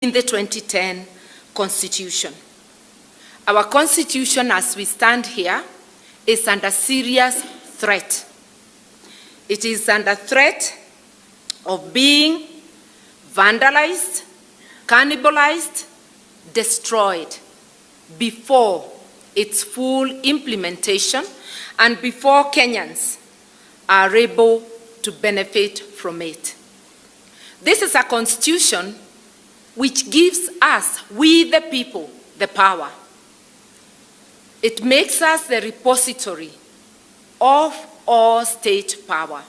in the 2010 Constitution. Our Constitution, as we stand here, is under serious threat. It is under threat of being vandalized, cannibalized, destroyed before its full implementation and before Kenyans are able to benefit from it. This is a constitution which gives us, we the people, the power. It makes us the repository of all state power.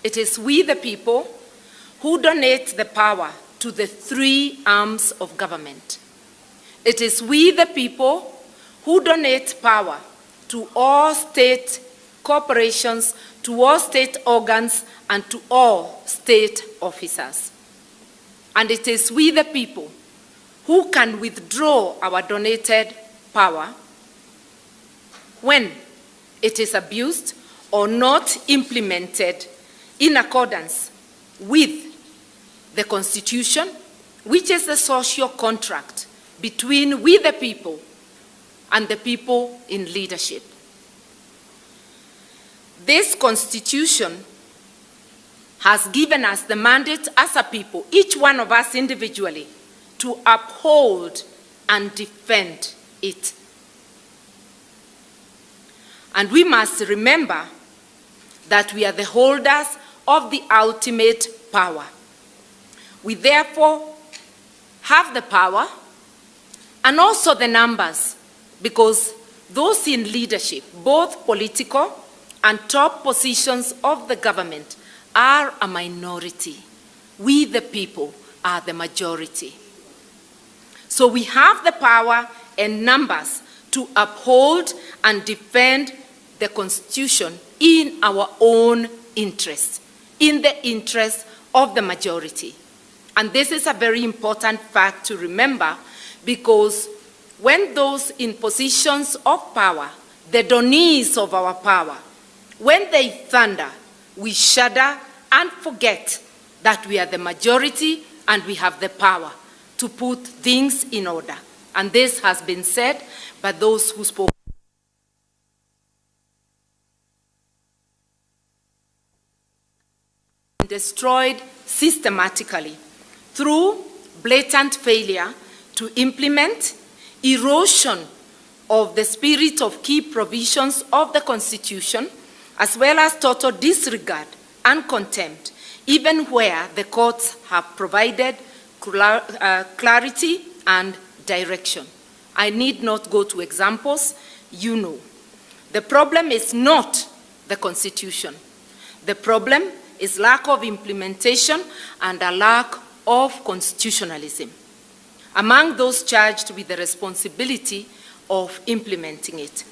It is we the people who donate the power to the three arms of government. It is we the people who donate power to all state corporations, to all state organs, and to all state officers. And it is we the people who can withdraw our donated power when it is abused or not implemented in accordance with the Constitution, which is the social contract between we the people and the people in leadership. This Constitution has given us the mandate as a people, each one of us individually, to uphold and defend it. And we must remember that we are the holders of the ultimate power. We therefore have the power and also the numbers, because those in leadership, both political and top positions of the government, are a minority. We the people are the majority. So we have the power and numbers to uphold and defend the Constitution in our own interest, in the interest of the majority. And this is a very important fact to remember, because when those in positions of power, the donnees of our power, when they thunder, we shudder and forget that we are the majority and we have the power to put things in order. And this has been said by those who spoke. Destroyed systematically through blatant failure to implement, erosion of the spirit of key provisions of the Constitution, as well as total disregard and contempt, even where the courts have provided clarity and direction. I need not go to examples, you know. The problem is not the Constitution. The problem is lack of implementation and a lack of constitutionalism among those charged with the responsibility of implementing it.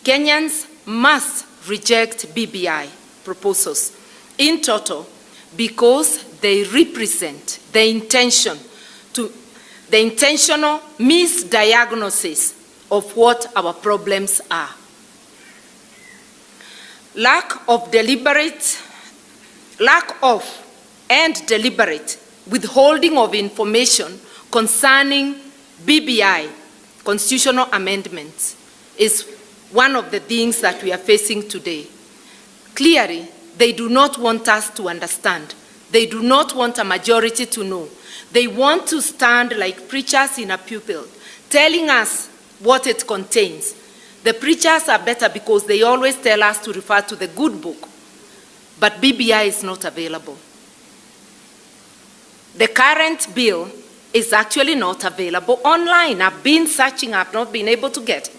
Kenyans must reject BBI proposals in total because they represent the intentional misdiagnosis of what our problems are. Lack of and deliberate withholding of information concerning BBI constitutional amendments is one of the things that we are facing today. Clearly, they do not want us to understand. They do not want a majority to know. They want to stand like preachers in a pulpit, telling us what it contains. The preachers are better because they always tell us to refer to the good book, but BBI is not available. The current bill is actually not available online. I've been searching, I've not been able to get it.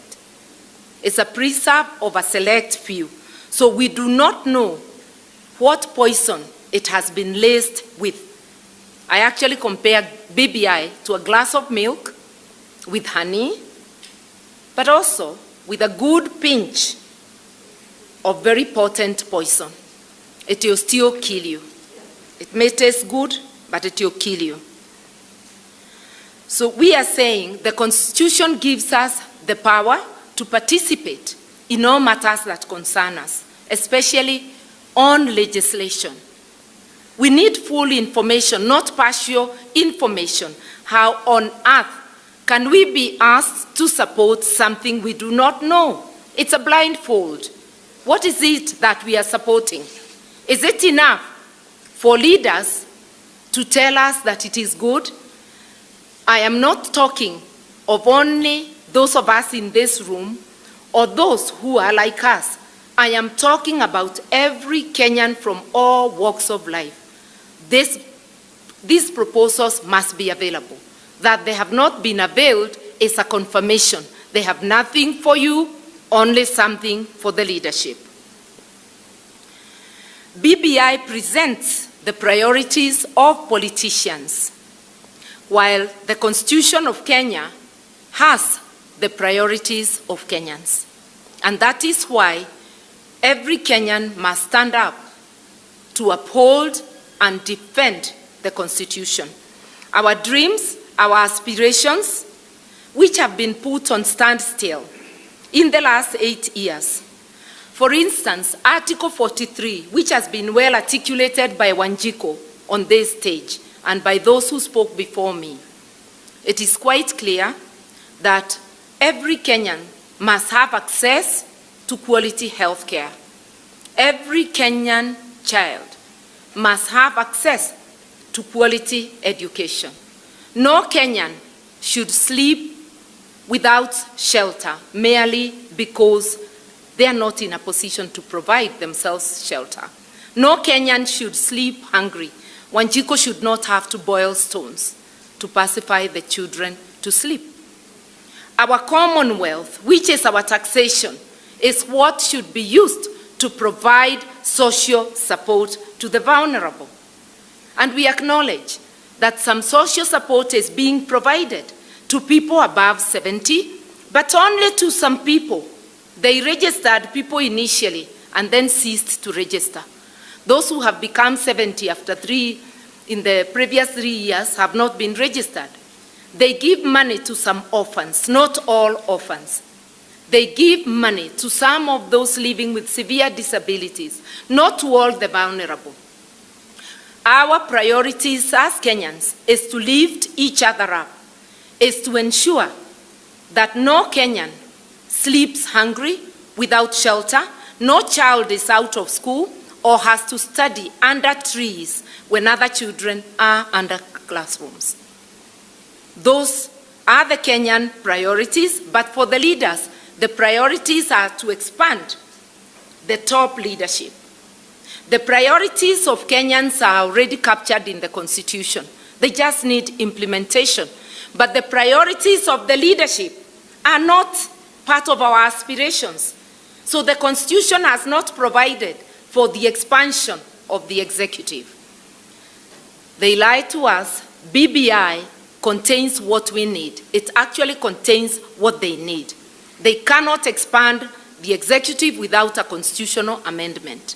It's a preserve of a select few. So we do not know what poison it has been laced with. I actually compare BBI to a glass of milk with honey, but also with a good pinch of very potent poison. It will still kill you. It may taste good, but it will kill you. So we are saying the Constitution gives us the power to participate in all matters that concern us, especially on legislation. We need full information, not partial information. How on earth can we be asked to support something we do not know? It's a blindfold. What is it that we are supporting? Is it enough for leaders to tell us that it is good? I am not talking of only those of us in this room or those who are like us. I am talking about every Kenyan from all walks of life. These proposals must be available. That they have not been availed is a confirmation. They have nothing for you, only something for the leadership. BBI presents the priorities of politicians, while the Constitution of Kenya has the priorities of Kenyans. And that is why every Kenyan must stand up to uphold and defend the Constitution. Our dreams, our aspirations, which have been put on standstill in the last 8 years. For instance, Article 43, which has been well articulated by Wanjiko on this stage and by those who spoke before me. It is quite clear that every Kenyan must have access to quality health care. Every Kenyan child must have access to quality education. No Kenyan should sleep without shelter merely because they are not in a position to provide themselves shelter. No Kenyan should sleep hungry. Wanjiko should not have to boil stones to pacify the children to sleep. Our commonwealth, which is our taxation, is what should be used to provide social support to the vulnerable. And we acknowledge that some social support is being provided to people above 70, but only to some people. They registered people initially and then ceased to register. Those who have become 70 in the previous 3 years have not been registered. They give money to some orphans, not all orphans. They give money to some of those living with severe disabilities, not to all the vulnerable. Our priorities as Kenyans is to lift each other up, is to ensure that no Kenyan sleeps hungry without shelter, no child is out of school or has to study under trees when other children are under classrooms. Those are the Kenyan priorities, but for the leaders, the priorities are to expand the top leadership. The priorities of Kenyans are already captured in the Constitution. They just need implementation. But the priorities of the leadership are not part of our aspirations. So the Constitution has not provided for the expansion of the executive. They lied to us. BBI contains what we need. It actually contains what they need. They cannot expand the executive without a constitutional amendment.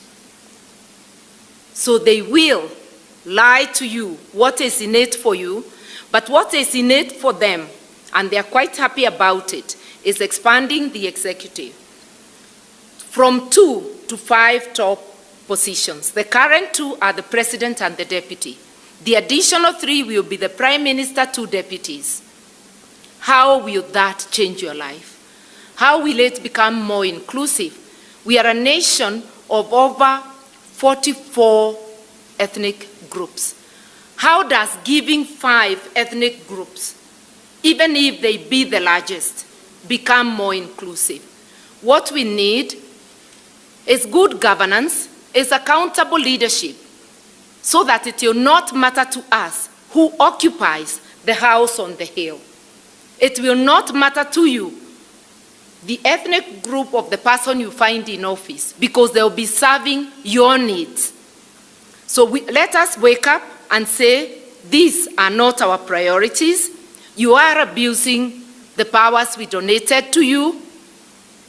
So they will lie to you what is in it for you, but what is in it for them, and they are quite happy about it, is expanding the executive from 2 to 5 top positions. The current 2 are the president and the deputy. The additional 3 will be the prime minister, 2 deputies. How will that change your life? How will it become more inclusive? We are a nation of over 44 ethnic groups. How does giving 5 ethnic groups, even if they be the largest, become more inclusive? What we need is good governance, is accountable leadership, so that it will not matter to us who occupies the house on the hill. It will not matter to you the ethnic group of the person you find in office, because they will be serving your needs. So let us wake up and say, these are not our priorities. You are abusing the powers we donated to you,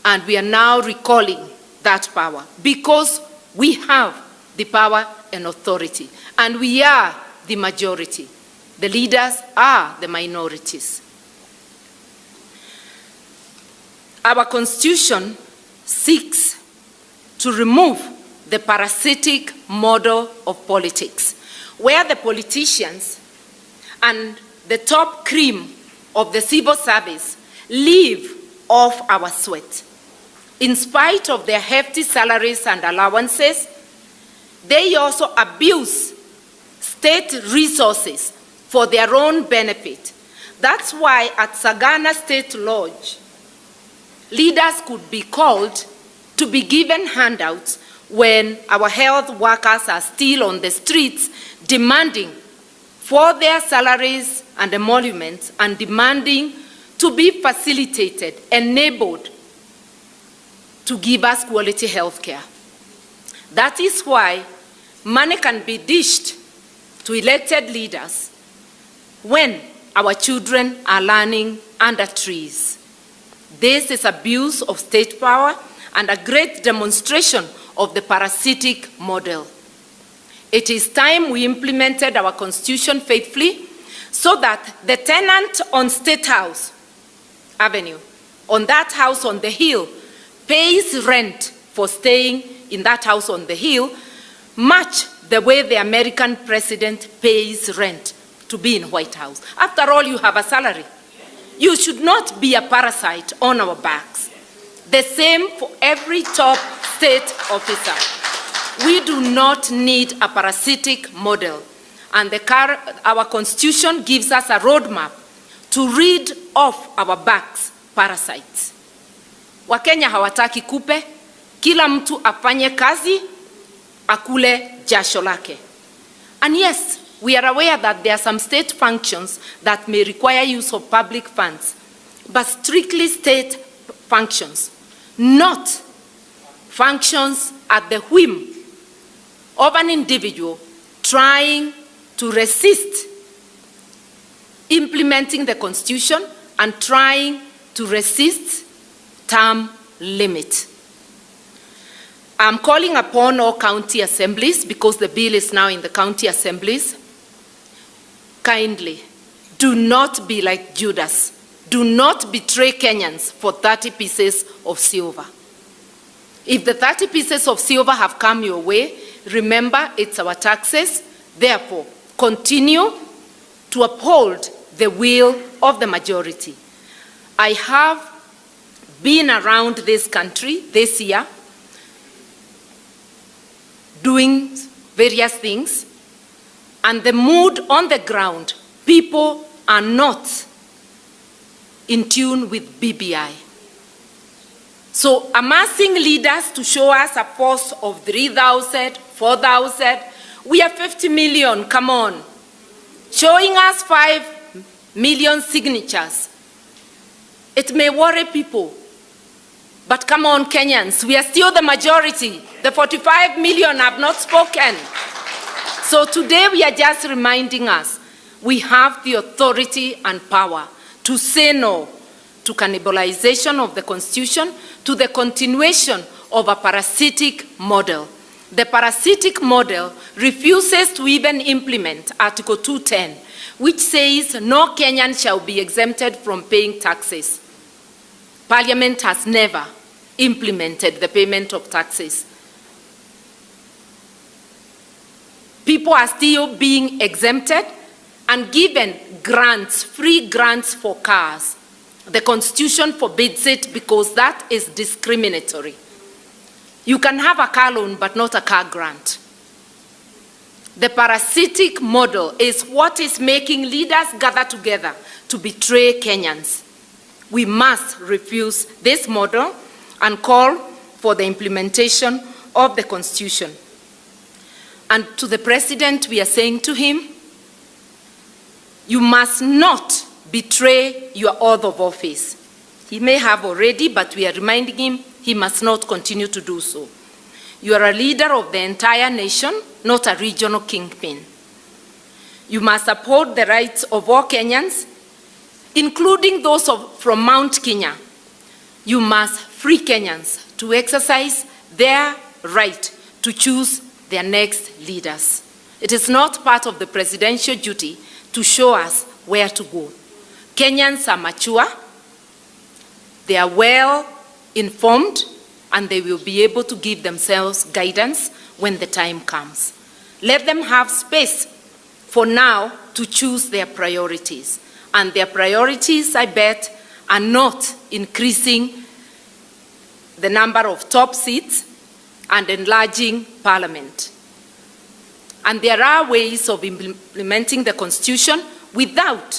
and we are now recalling that power, because we have the power and authority, and we are the majority. The leaders are the minorities. Our Constitution seeks to remove the parasitic model of politics, where the politicians and the top cream of the civil service live off our sweat. In spite of their hefty salaries and allowances, they also abuse state resources for their own benefit. That's why at Sagana State Lodge, leaders could be called to be given handouts when our health workers are still on the streets demanding for their salaries and emoluments and demanding to be facilitated, enabled to give us quality health care. That is why money can be dished to elected leaders when our children are learning under trees. This is abuse of state power and a great demonstration of the parasitic model. It is time we implemented our constitution faithfully so that the tenant on State House Avenue, on that house on the hill, pays rent for staying in that house on the hill, much the way the American president pays rent to be in White House. After all, you have a salary. You should not be a parasite on our backs. The same for every top state officer. We do not need a parasitic model, and our constitution gives us a roadmap to rid off our backs parasites. Wakenya hawataki kupe, kila mtu afanye kazi, akule jasho lake. And yes, we are aware that there are some state functions that may require use of public funds, but strictly state functions, not functions at the whim of an individual trying to resist implementing the Constitution and trying to resist term limit. I'm calling upon all county assemblies, because the bill is now in the county assemblies. Kindly, do not be like Judas. Do not betray Kenyans for 30 pieces of silver. If the 30 pieces of silver have come your way, remember it's our taxes. Therefore, continue to uphold the will of the majority. I have been around this country this year doing various things, and the mood on the ground, people are not in tune with BBI. So amassing leaders to show us a force of 3,000, 4,000, we are 50 million, come on. Showing us 5 million signatures. It may worry people, but come on, Kenyans, we are still the majority. The 45 million have not spoken. So today we are just reminding us we have the authority and power to say no to cannibalization of the Constitution, to the continuation of a parasitic model. The parasitic model refuses to even implement Article 210, which says no Kenyan shall be exempted from paying taxes. Parliament has never implemented the payment of taxes. People are still being exempted and given grants, free grants for cars. The Constitution forbids it because that is discriminatory. You can have a car loan but not a car grant. The parasitic model is what is making leaders gather together to betray Kenyans. We must refuse this model and call for the implementation of the Constitution. And to the President, we are saying to him, you must not betray your oath of office. He may have already, but we are reminding him he must not continue to do so. You are a leader of the entire nation, not a regional kingpin. You must uphold the rights of all Kenyans, including those from Mount Kenya. You must free Kenyans to exercise their right to choose their next leaders. It is not part of the presidential duty to show us where to go. Kenyans are mature, they are well informed, and they will be able to give themselves guidance when the time comes. Let them have space for now to choose their priorities. And their priorities, I bet, are not increasing the number of top seats and enlarging parliament. And there are ways of implementing the Constitution without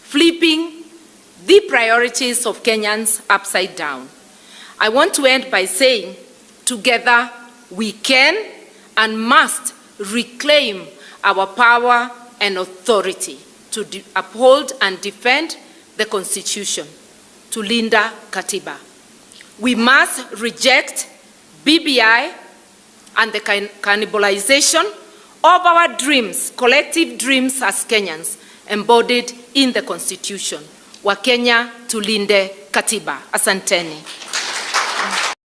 flipping the priorities of Kenyans upside down. I want to end by saying, together we can and must reclaim our power and authority to uphold and defend the Constitution, to linda katiba. We must reject BBI and the cannibalization of our dreams, collective dreams as Kenyans, embodied in the Constitution. Wakenya tulinde katiba. Asanteni.